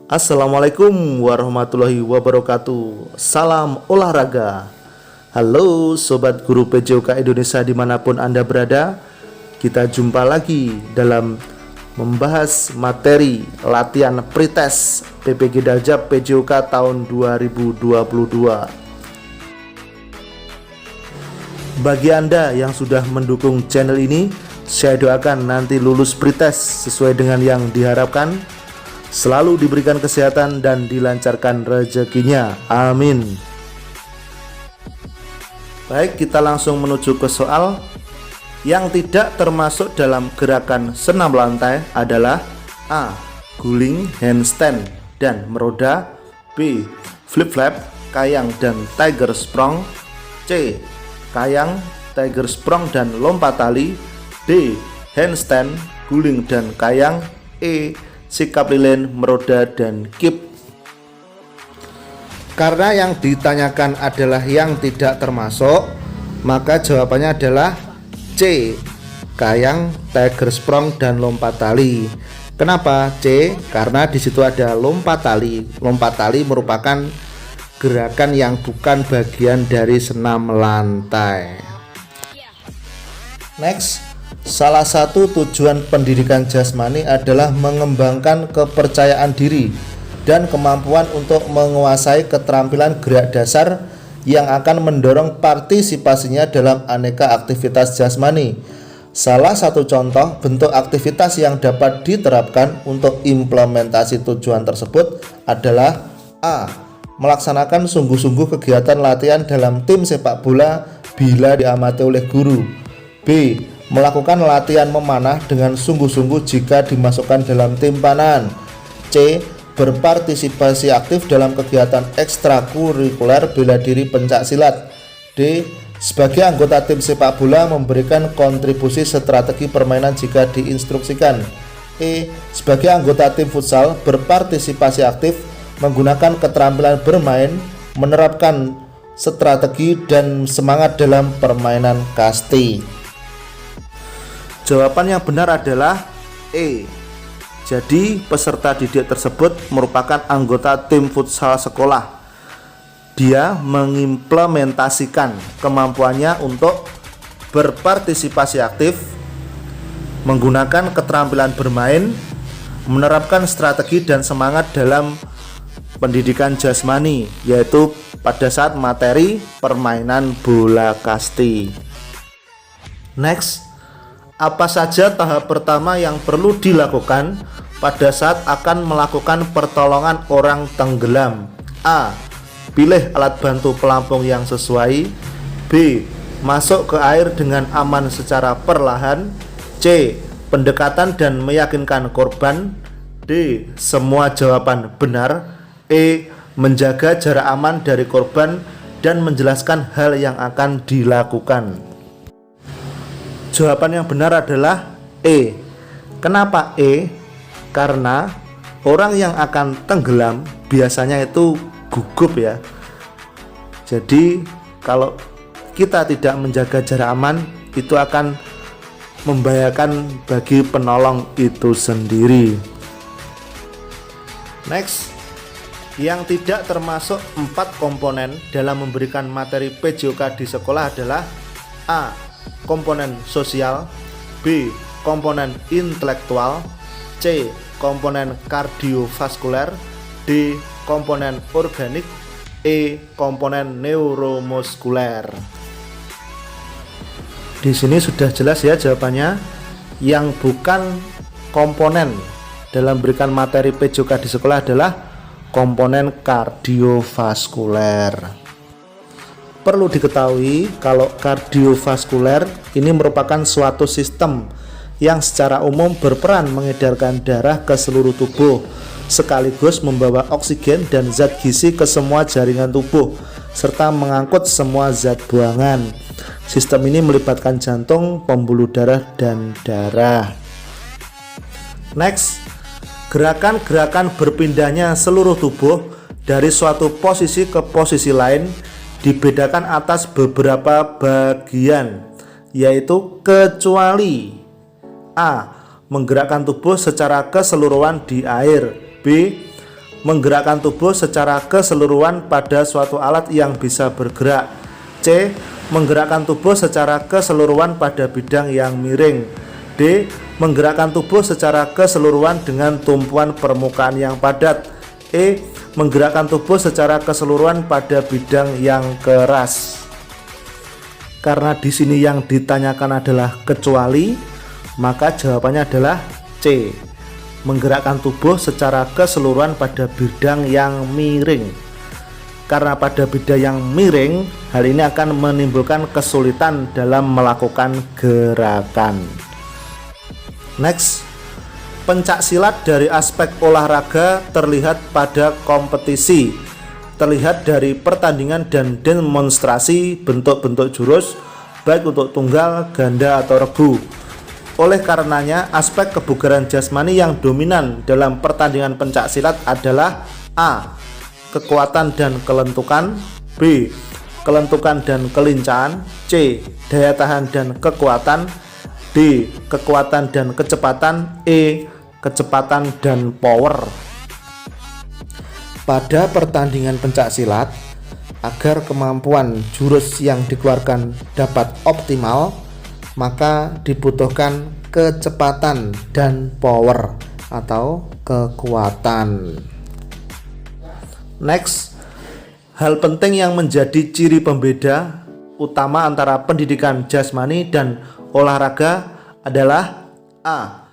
Assalamualaikum warahmatullahi wabarakatuh. Salam olahraga. Halo Sobat Guru PJOK Indonesia dimanapun Anda berada. Kita jumpa lagi dalam membahas materi latihan pretest PPG Daljab PJOK tahun 2022. Bagi Anda yang sudah mendukung channel ini, saya doakan nanti lulus pretest sesuai dengan yang diharapkan, selalu diberikan kesehatan dan dilancarkan rezekinya. Amin. Baik, kita langsung menuju ke soal. Yang tidak termasuk dalam gerakan senam lantai adalah A. Guling, handstand, dan meroda. B. Flip flap, kayang, dan tiger sprong. C. Kayang, tiger sprong, dan lompat tali. D. Handstand, guling, dan kayang. E. Sikap lilin, meroda, dan kip. Karena yang ditanyakan adalah yang tidak termasuk, maka jawabannya adalah C. Kayang, tiger sprong, dan lompat tali. Kenapa C? Karena di situ ada lompat tali. Lompat tali merupakan gerakan yang bukan bagian dari senam lantai. Next, salah satu tujuan pendidikan jasmani adalah mengembangkan kepercayaan diri dan kemampuan untuk menguasai keterampilan gerak dasar yang akan mendorong partisipasinya dalam aneka aktivitas jasmani. Salah satu contoh bentuk aktivitas yang dapat diterapkan untuk implementasi tujuan tersebut adalah A. Melaksanakan sungguh-sungguh kegiatan latihan dalam tim sepak bola bila diamati oleh guru. B. Melakukan latihan memanah dengan sungguh-sungguh jika dimasukkan dalam tim panahan. C. Berpartisipasi aktif dalam kegiatan ekstrakurikuler bela diri pencak silat. D. Sebagai anggota tim sepak bola memberikan kontribusi strategi permainan jika diinstruksikan. E. Sebagai anggota tim futsal berpartisipasi aktif menggunakan keterampilan bermain, menerapkan strategi dan semangat dalam permainan kasti. Jawaban yang benar adalah E. Jadi peserta didik tersebut merupakan anggota tim futsal sekolah. Dia mengimplementasikan kemampuannya untuk berpartisipasi aktif, menggunakan keterampilan bermain, menerapkan strategi dan semangat dalam pendidikan jasmani, yaitu pada saat materi permainan bola kasti. Next, apa saja tahap pertama yang perlu dilakukan pada saat akan melakukan pertolongan orang tenggelam? A. Pilih alat bantu pelampung yang sesuai. B. Masuk ke air dengan aman secara perlahan. C. Pendekatan dan meyakinkan korban. D. Semua jawaban benar. E. Menjaga jarak aman dari korban dan menjelaskan hal yang akan dilakukan. Jawaban yang benar adalah E. Kenapa E? Karena orang yang akan tenggelam biasanya itu gugup ya. Jadi kalau kita tidak menjaga jarak aman, itu akan membahayakan bagi penolong itu sendiri. Next, yang tidak termasuk 4 komponen dalam memberikan materi PJOK di sekolah adalah A. Komponen sosial. B. Komponen intelektual. C. Komponen kardiovaskuler. D. Komponen organik. E. Komponen neuromuskuler. Di sini sudah jelas ya jawabannya. Yang bukan komponen dalam berikan materi PJOK di sekolah adalah komponen kardiovaskuler. Perlu diketahui kalau kardiovaskuler ini merupakan suatu sistem yang secara umum berperan mengedarkan darah ke seluruh tubuh, sekaligus membawa oksigen dan zat gizi ke semua jaringan tubuh, serta mengangkut semua zat buangan. Sistem ini melibatkan jantung, pembuluh darah, dan darah. Next, gerakan-gerakan berpindahnya seluruh tubuh dari suatu posisi ke posisi lain dibedakan atas beberapa bagian, yaitu kecuali A. Menggerakkan tubuh secara keseluruhan di air. B. menggerakkan tubuh secara keseluruhan pada suatu alat yang bisa bergerak. C. Menggerakkan tubuh secara keseluruhan pada bidang yang miring. D. Menggerakkan tubuh secara keseluruhan dengan tumpuan permukaan yang padat. E. Menggerakkan tubuh secara keseluruhan pada bidang yang keras. Karena di sini yang ditanyakan adalah kecuali, maka jawabannya adalah C. Menggerakkan tubuh secara keseluruhan pada bidang yang miring. Karena pada bidang yang miring, hal ini akan menimbulkan kesulitan dalam melakukan gerakan. Next, pencak silat dari aspek olahraga terlihat pada kompetisi, terlihat dari pertandingan dan demonstrasi bentuk-bentuk jurus, baik untuk tunggal, ganda, atau regu. Oleh karenanya, aspek kebugaran jasmani yang dominan dalam pertandingan pencak silat adalah A. Kekuatan dan kelentukan. B. Kelentukan dan kelincahan. C. Daya tahan dan kekuatan. D. Kekuatan dan kecepatan. E. Kecepatan dan power. Pada pertandingan pencak silat, agar kemampuan jurus yang dikeluarkan dapat optimal, maka dibutuhkan kecepatan dan power atau kekuatan. Next, hal penting yang menjadi ciri pembeda utama antara pendidikan jasmani dan olahraga adalah A.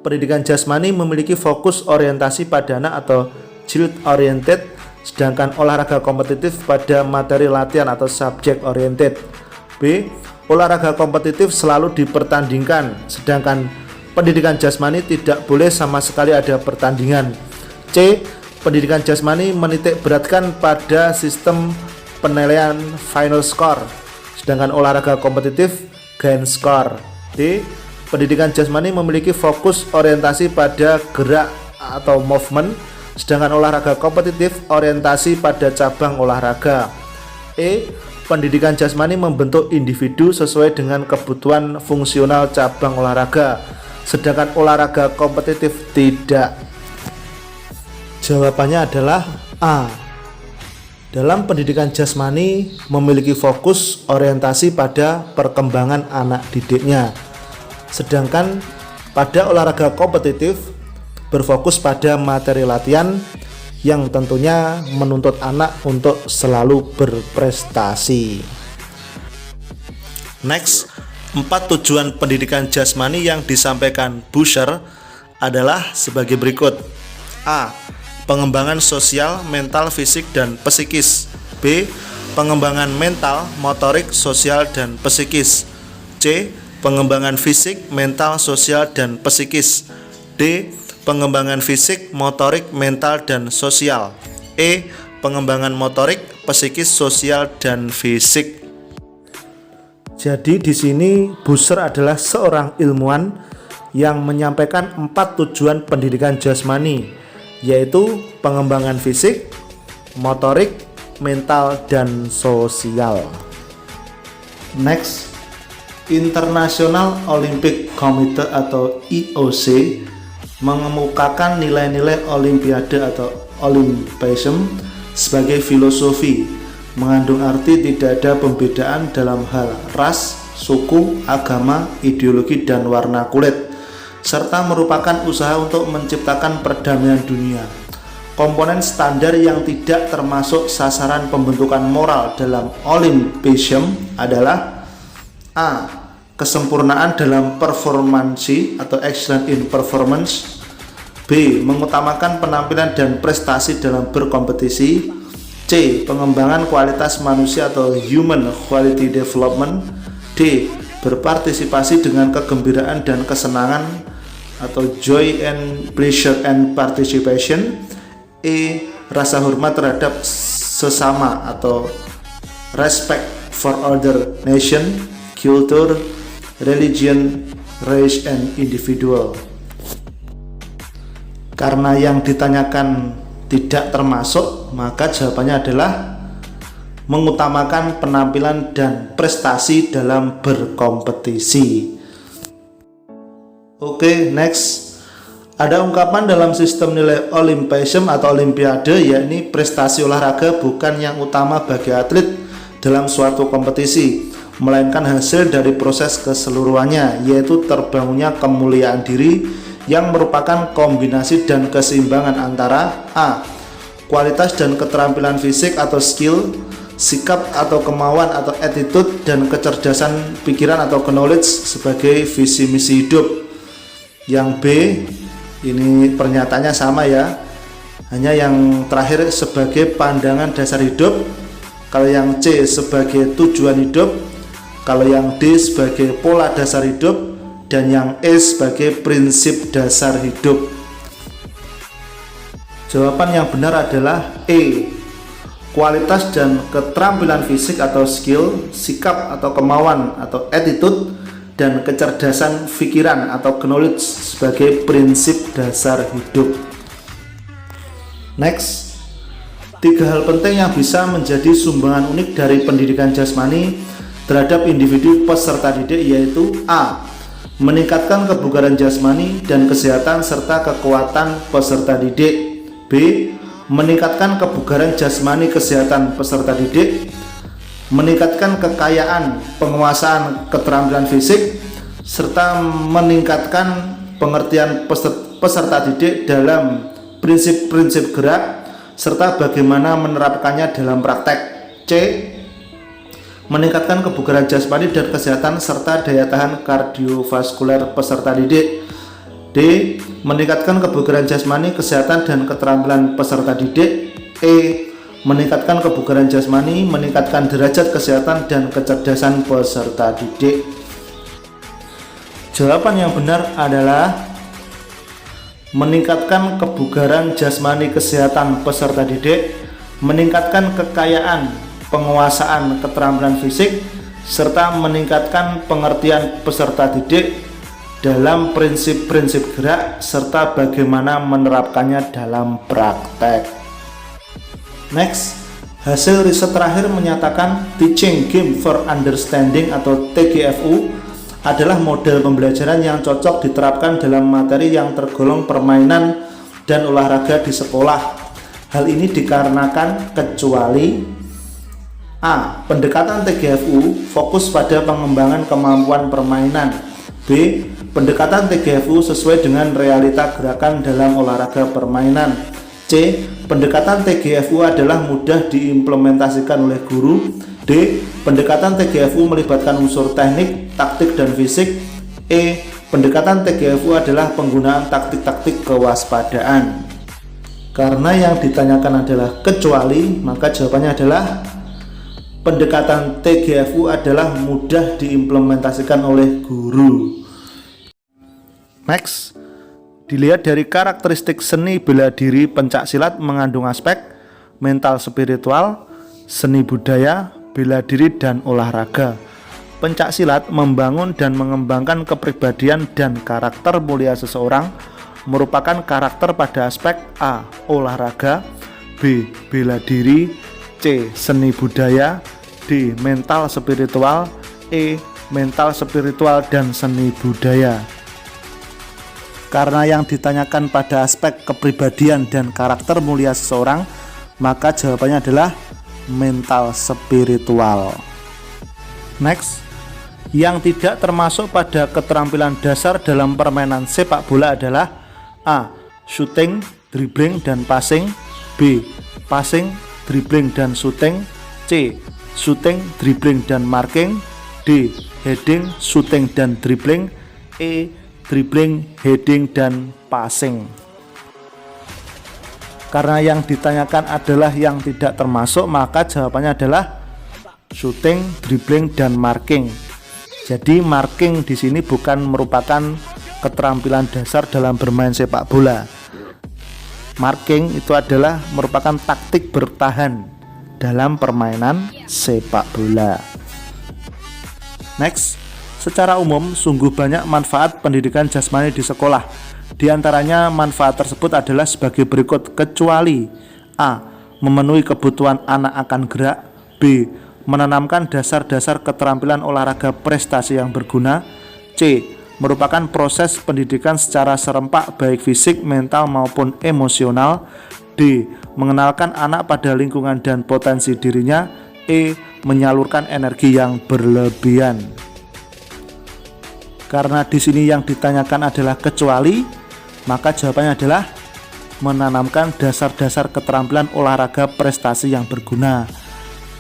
Pendidikan jasmani memiliki fokus orientasi pada anak atau child oriented, sedangkan olahraga kompetitif pada materi latihan atau subject oriented. B. Olahraga kompetitif selalu dipertandingkan, sedangkan pendidikan jasmani tidak boleh sama sekali ada pertandingan. C. Pendidikan jasmani menitik beratkan pada sistem penilaian final score, sedangkan olahraga kompetitif gain score. D. Pendidikan jasmani memiliki fokus orientasi pada gerak atau movement, sedangkan olahraga kompetitif orientasi pada cabang olahraga. E. Pendidikan jasmani membentuk individu sesuai dengan kebutuhan fungsional cabang olahraga, sedangkan olahraga kompetitif tidak. Jawabannya adalah A. Dalam pendidikan jasmani memiliki fokus orientasi pada perkembangan anak didiknya, sedangkan pada olahraga kompetitif berfokus pada materi latihan yang tentunya menuntut anak untuk selalu berprestasi. Next, 4 tujuan pendidikan jasmani yang disampaikan Busher adalah sebagai berikut. A. Pengembangan sosial, mental, fisik, dan psikis. B. Pengembangan mental, motorik, sosial, dan psikis. C. Pengembangan fisik, mental, sosial, dan psikis. D. Pengembangan fisik, motorik, mental, dan sosial. E. Pengembangan motorik, psikis, sosial, dan fisik. Jadi di sini Busher adalah seorang ilmuwan yang menyampaikan 4 tujuan pendidikan jasmani, yaitu pengembangan fisik, motorik, mental, dan sosial. Next, International Olympic Committee atau IOC mengemukakan nilai-nilai olimpiade atau Olympism sebagai filosofi, mengandung arti tidak ada pembedaan dalam hal ras, suku, agama, ideologi, dan warna kulit, serta merupakan usaha untuk menciptakan perdamaian dunia. Komponen standar yang tidak termasuk sasaran pembentukan moral dalam Olympism adalah A. Kesempurnaan dalam performansi atau excellence in performance. B. Mengutamakan penampilan dan prestasi dalam berkompetisi. C. Pengembangan kualitas manusia atau human quality development. D. Berpartisipasi dengan kegembiraan dan kesenangan atau joy and pleasure and participation. E. Rasa hormat terhadap sesama atau respect for other nation, culture, religion, race, and individual. Karena yang ditanyakan tidak termasuk, maka jawabannya adalah mengutamakan penampilan dan prestasi dalam berkompetisi. Oke, next. Ada ungkapan dalam sistem nilai Olimpiasm atau Olimpiade, yakni prestasi olahraga bukan yang utama bagi atlet dalam suatu kompetisi, melainkan hasil dari proses keseluruhannya, yaitu terbangunnya kemuliaan diri yang merupakan kombinasi dan keseimbangan antara A. Kualitas dan keterampilan fisik atau skill, sikap atau kemauan atau attitude, dan kecerdasan pikiran atau knowledge sebagai visi misi hidup. Yang B, ini pernyataannya sama ya, hanya yang terakhir sebagai pandangan dasar hidup, kalau yang C sebagai tujuan hidup, kalau yang D sebagai pola dasar hidup, dan yang E sebagai prinsip dasar hidup. Jawaban yang benar adalah E. Kualitas dan keterampilan fisik atau skill, sikap atau kemauan atau attitude, dan kecerdasan pikiran atau knowledge sebagai prinsip dasar hidup. Next, 3 hal penting yang bisa menjadi sumbangan unik dari pendidikan jasmani terhadap individu peserta didik, yaitu A. Meningkatkan kebugaran jasmani dan kesehatan serta kekuatan peserta didik. B. Meningkatkan kebugaran jasmani kesehatan peserta didik, meningkatkan kekayaan penguasaan keterampilan fisik, serta meningkatkan pengertian peserta didik dalam prinsip-prinsip gerak serta bagaimana menerapkannya dalam praktek. C. Meningkatkan kebugaran jasmani dan kesehatan serta daya tahan kardiovaskuler peserta didik. D. Meningkatkan kebugaran jasmani, kesehatan, dan keterampilan peserta didik. E. Meningkatkan kebugaran jasmani, meningkatkan derajat kesehatan dan kecerdasan peserta didik. Jawaban yang benar adalah meningkatkan kebugaran jasmani, kesehatan peserta didik, meningkatkan kekayaan penguasaan keterampilan fisik, serta meningkatkan pengertian peserta didik dalam prinsip-prinsip gerak serta bagaimana menerapkannya dalam praktek. Next, hasil riset terakhir menyatakan Teaching Game for Understanding atau TGFU adalah model pembelajaran yang cocok diterapkan dalam materi yang tergolong permainan dan olahraga di sekolah. Hal ini dikarenakan kecuali A. Pendekatan TGFU fokus pada pengembangan kemampuan permainan. B. Pendekatan TGFU sesuai dengan realita gerakan dalam olahraga permainan. C. Pendekatan TGFU adalah mudah diimplementasikan oleh guru. D. Pendekatan TGFU melibatkan unsur teknik, taktik, dan fisik. E. Pendekatan TGFU adalah penggunaan taktik-taktik kewaspadaan. Karena yang ditanyakan adalah kecuali, maka jawabannya adalah pendekatan TGFU adalah mudah diimplementasikan oleh guru. Next, dilihat dari karakteristik seni bela diri pencak silat mengandung aspek mental spiritual, seni budaya, bela diri, dan olahraga. Pencak silat membangun dan mengembangkan kepribadian dan karakter mulia seseorang, merupakan karakter pada aspek A. Olahraga, B. Bela diri, C. Seni budaya, D. Mental spiritual, E. Mental spiritual dan seni budaya. Karena yang ditanyakan pada aspek kepribadian dan karakter mulia seseorang, maka jawabannya adalah mental spiritual. Next, yang tidak termasuk pada keterampilan dasar dalam permainan sepak bola adalah A. Shooting, dribbling, dan passing. B. Passing, dribbling, dan shooting. C. Shooting, dribbling, dan marking. D. Heading, shooting, dan dribbling. E. Dribbling, heading, dan passing. Karena yang ditanyakan adalah yang tidak termasuk, maka jawabannya adalah shooting, dribbling, dan marking. Jadi marking di sini bukan merupakan keterampilan dasar dalam bermain sepak bola. Marking itu adalah merupakan taktik bertahan dalam permainan sepak bola. Next, secara umum sungguh banyak manfaat pendidikan jasmani di sekolah. Di antaranya manfaat tersebut adalah sebagai berikut, kecuali A. Memenuhi kebutuhan anak akan gerak. B. Menanamkan dasar-dasar keterampilan olahraga prestasi yang berguna. C. merupakan proses pendidikan secara serempak baik fisik, mental maupun emosional. D. Mengenalkan anak pada lingkungan dan potensi dirinya. E. Menyalurkan energi yang berlebihan. Karena di sini yang ditanyakan adalah kecuali, maka jawabannya adalah menanamkan dasar-dasar keterampilan olahraga prestasi yang berguna.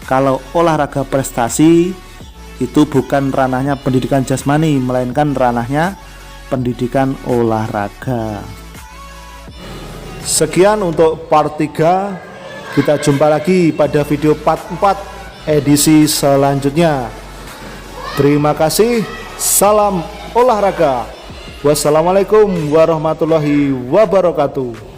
Kalau olahraga prestasi itu bukan ranahnya pendidikan jasmani, melainkan ranahnya pendidikan olahraga. Sekian untuk part 3. Kita jumpa lagi pada video part 4 edisi selanjutnya. Terima kasih. Salam olahraga. Wassalamualaikum warahmatullahi wabarakatuh.